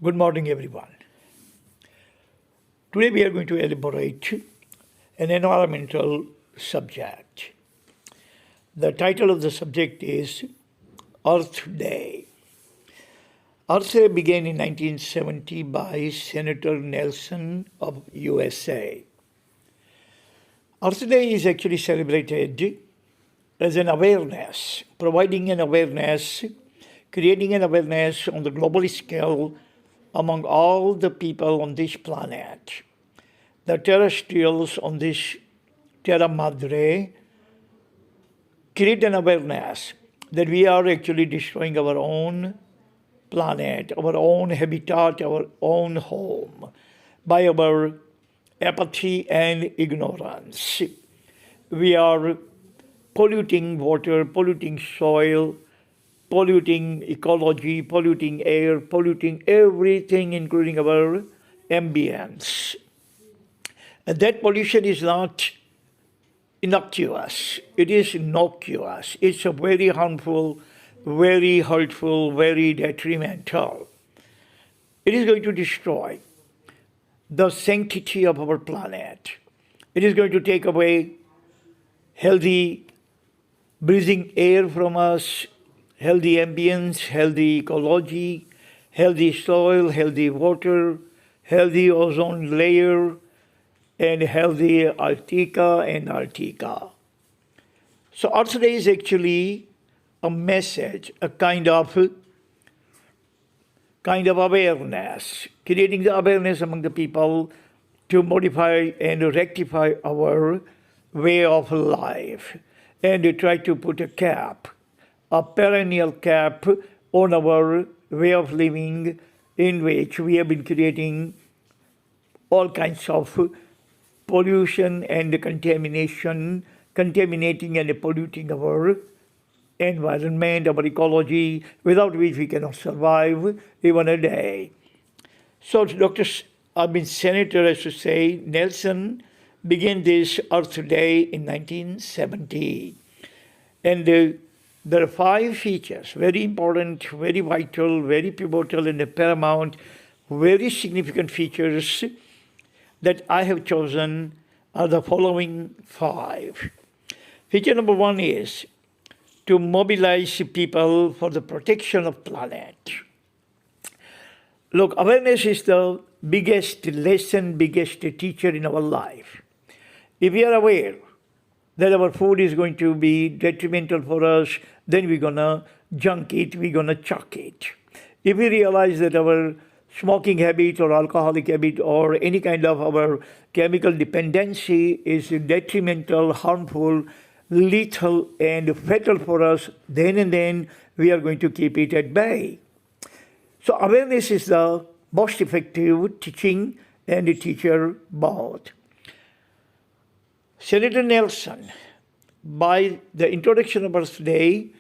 Good morning, everyone. Today we are going to elaborate an environmental subject. The title of the subject is Earth Day. Earth Day began in 1970 by Senator Nelson of USA. Earth Day is actually celebrated as an awareness, providing an awareness, creating an awareness on the global scale among all the people on this planet, the terrestrials on this Terra Madre, create an awareness that we are actually destroying our own planet, our own habitat, our own home by our apathy and ignorance. We are polluting water, polluting soil, polluting ecology, polluting air, polluting everything, including our ambience. And that pollution is not innocuous, it is innocuous. It's a very harmful, very hurtful, very detrimental. It is going to destroy the sanctity of our planet. It is going to take away healthy breathing air from us, healthy ambience, healthy ecology, healthy soil, healthy water, healthy ozone layer, and healthy Antarctica and Antarctica. So Earth Day is actually a message, a kind of awareness, creating the awareness among the people to modify and rectify our way of life and to try to put a perennial cap on our way of living, in which we have been creating all kinds of pollution and contamination, contaminating and polluting our environment, our ecology, without which we cannot survive even a day. So Senator, as to say, Nelson began this Earth Day in 1970. And there are 5 features, very important, very vital, very pivotal, and paramount, very significant features that I have chosen are the following 5. Feature number 1 is to mobilize people for the protection of planet. Look, awareness is the biggest lesson, biggest teacher in our life. If we are aware that our food is going to be detrimental for us, then we're going to junk it, we're going to chuck it. If we realize that our smoking habit or alcoholic habit or any kind of our chemical dependency is detrimental, harmful, lethal, and fatal for us, then and then we are going to keep it at bay. So awareness is the most effective teaching and teacher both. Senator Nelson, by the introduction of Earth Day,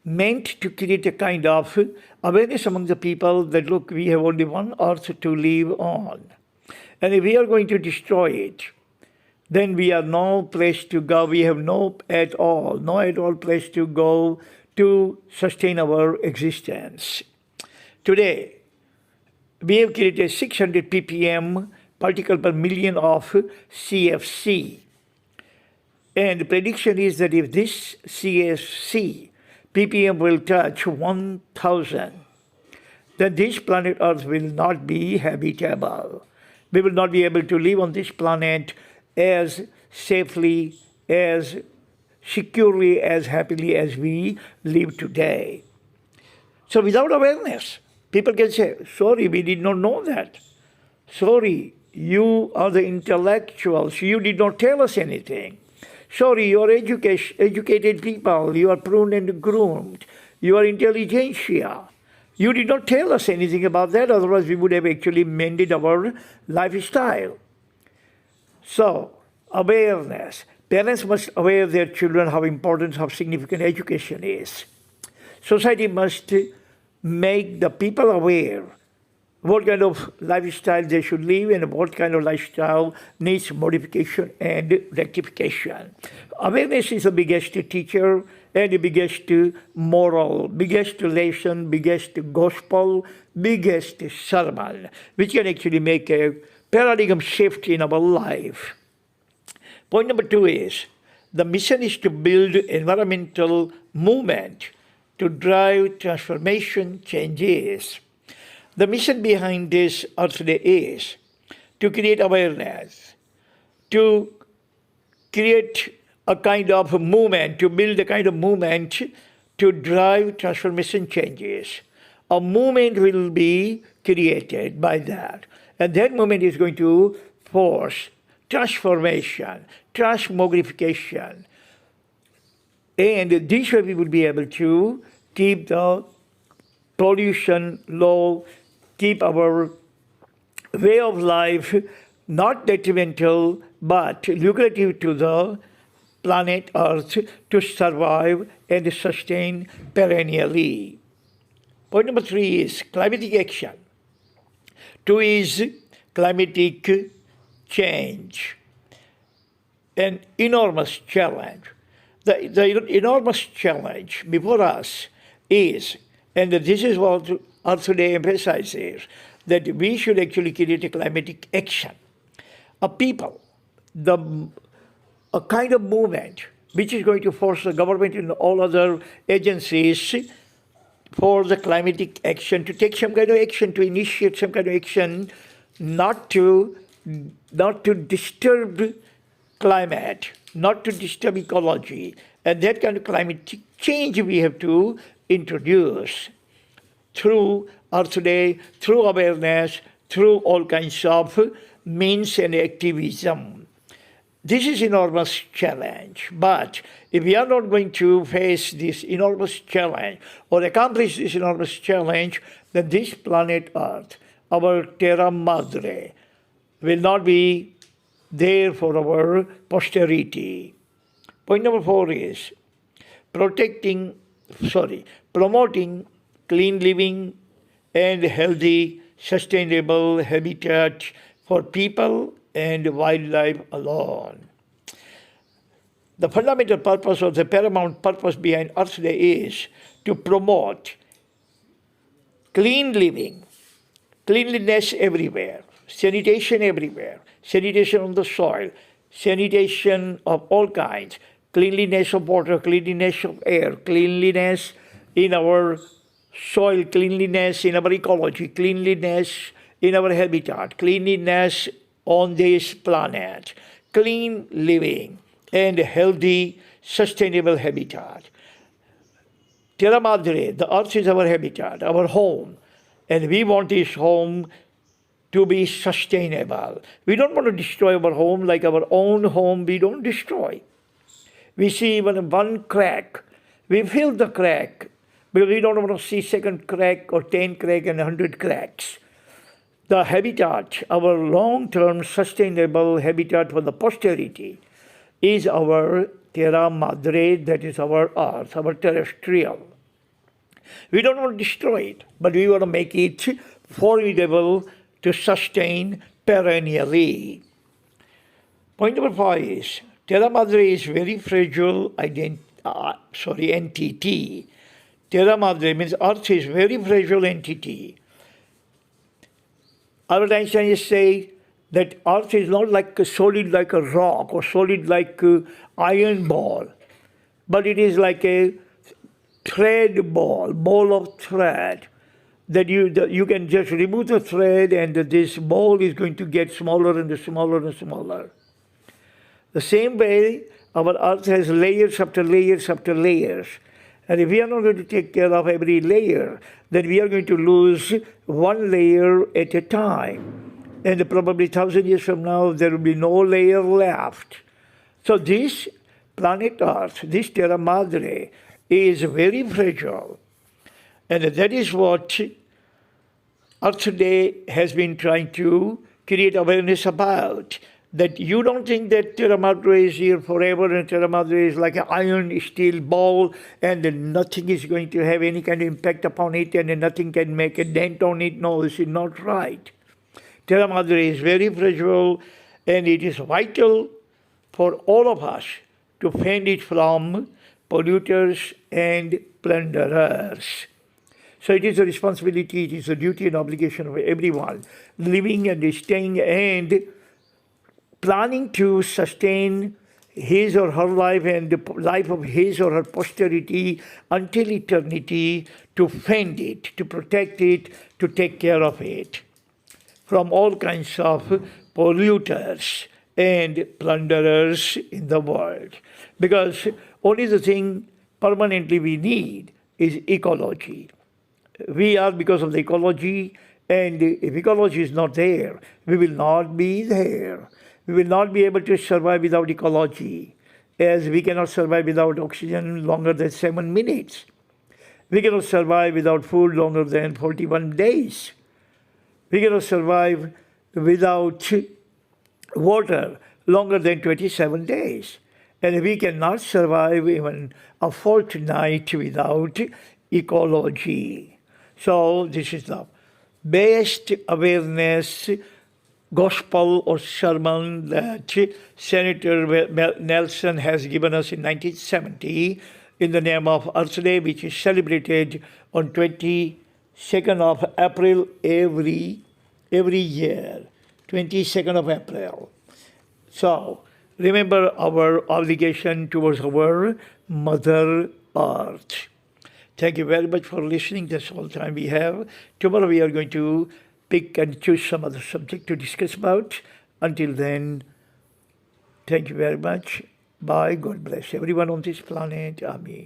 meant to create a kind of awareness among the people that, look, we have only one Earth to live on. And if we are going to destroy it, then we have no place to go. We have no at all place to go to sustain our existence. Today, we have created 600 ppm, particle per million of CFC. And the prediction is that if this CFC ppm will touch 1,000, then this planet Earth will not be habitable. We will not be able to live on this planet as safely, as securely, as happily as we live today. So without awareness, people can say, sorry, we did not know that. Sorry, you are the intellectuals. You did not tell us anything. Sorry, you are educated people. You are pruned and groomed. You are intelligentsia. You did not tell us anything about that. Otherwise, we would have actually mended our lifestyle. So, awareness. Parents must aware their children how important, how significant education is. Society must make the people aware what kind of lifestyle they should live and what kind of lifestyle needs modification and rectification. Awareness is the biggest teacher and the biggest moral, biggest lesson, biggest gospel, biggest sermon, which can actually make a paradigm shift in our life. Point number 2 is the mission is to build environmental movement to drive transformation changes. The mission behind this Earth Day is to create awareness, to create a kind of movement, to build a kind of movement to drive transformation changes. A movement will be created by that. And that movement is going to force transformation, transmogrification. And this way we will be able to keep the pollution low, keep our way of life not detrimental but lucrative to the planet Earth to survive and sustain perennially. Point number 3 is climatic action. 2 is climatic change, an enormous challenge. The enormous challenge before us is, and this is what Earth Day emphasizes, that we should actually create a climatic action. A people, a kind of movement which is going to force the government and all other agencies for the climatic action to take some kind of action, to initiate some kind of action, not to disturb climate, not to disturb ecology. And that kind of climate change we have to introduce through Earth Day, through awareness, through all kinds of means and activism. This is enormous challenge, but if we are not going to face this enormous challenge or accomplish this enormous challenge, then this planet Earth, our Terra Madre, will not be there for our posterity. Point number 4 is promoting clean living and healthy, sustainable habitat for people and wildlife alone. The fundamental purpose or the paramount purpose behind Earth Day is to promote clean living, cleanliness everywhere, sanitation everywhere, sanitation on the soil, sanitation of all kinds, cleanliness of water, cleanliness of air, cleanliness in our soil, cleanliness in our ecology, cleanliness in our habitat, cleanliness on this planet, clean living and healthy, sustainable habitat. Terra Madre, the earth is our habitat, our home, and we want this home to be sustainable. We don't want to destroy our home like our own home we don't destroy. We see even one crack, we fill the crack because we don't want to see second crack or 10 crack and 100 cracks. The habitat, our long-term sustainable habitat for the posterity is our Terra Madre, that is our earth, our terrestrial. We don't want to destroy it, but we want to make it formidable to sustain perennially. Point number 5 is, Terra Madre is very fragile entity. Terra Madre means earth is very fragile entity. Albert Einstein say that earth is not like a solid like a rock or solid like a iron ball, but it is like a thread ball of thread, that you can just remove the thread and this ball is going to get smaller and smaller and smaller. The same way, our earth has layers after layers after layers. And if we are not going to take care of every layer, then we are going to lose one layer at a time. And probably 1,000 years from now, there will be no layer left. So this planet Earth, this Terra Madre, is very fragile. And that is what Earth Day has been trying to create awareness about. That you don't think that Terra Madre is here forever and Terra Madre is like an iron steel ball and nothing is going to have any kind of impact upon it and nothing can make a dent on it. No, this is not right. Terra Madre is very fragile and it is vital for all of us to fend it from polluters, and plunderers. So it is a responsibility, it is a duty and obligation of everyone living and staying and planning to sustain his or her life and the life of his or her posterity until eternity, to fend it, to protect it, to take care of it from all kinds of polluters and plunderers in the world. Because only the thing permanently we need is ecology. We are because of the ecology, and if ecology is not there, we will not be there. We will not be able to survive without ecology, as we cannot survive without oxygen longer than 7 minutes. We cannot survive without food longer than 41 days. We cannot survive without water longer than 27 days. And we cannot survive even a fortnight without ecology. So this is the best awareness gospel or sermon that Senator Nelson has given us in 1970 in the name of Earth Day, which is celebrated on 22nd of April every year, 22nd of April. So remember our obligation towards our Mother Earth. Thank you very much for listening. That's all the time we have. Tomorrow we are going to pick and choose some other subject to discuss about. Until then, thank you very much. Bye. God bless everyone on this planet. Amen.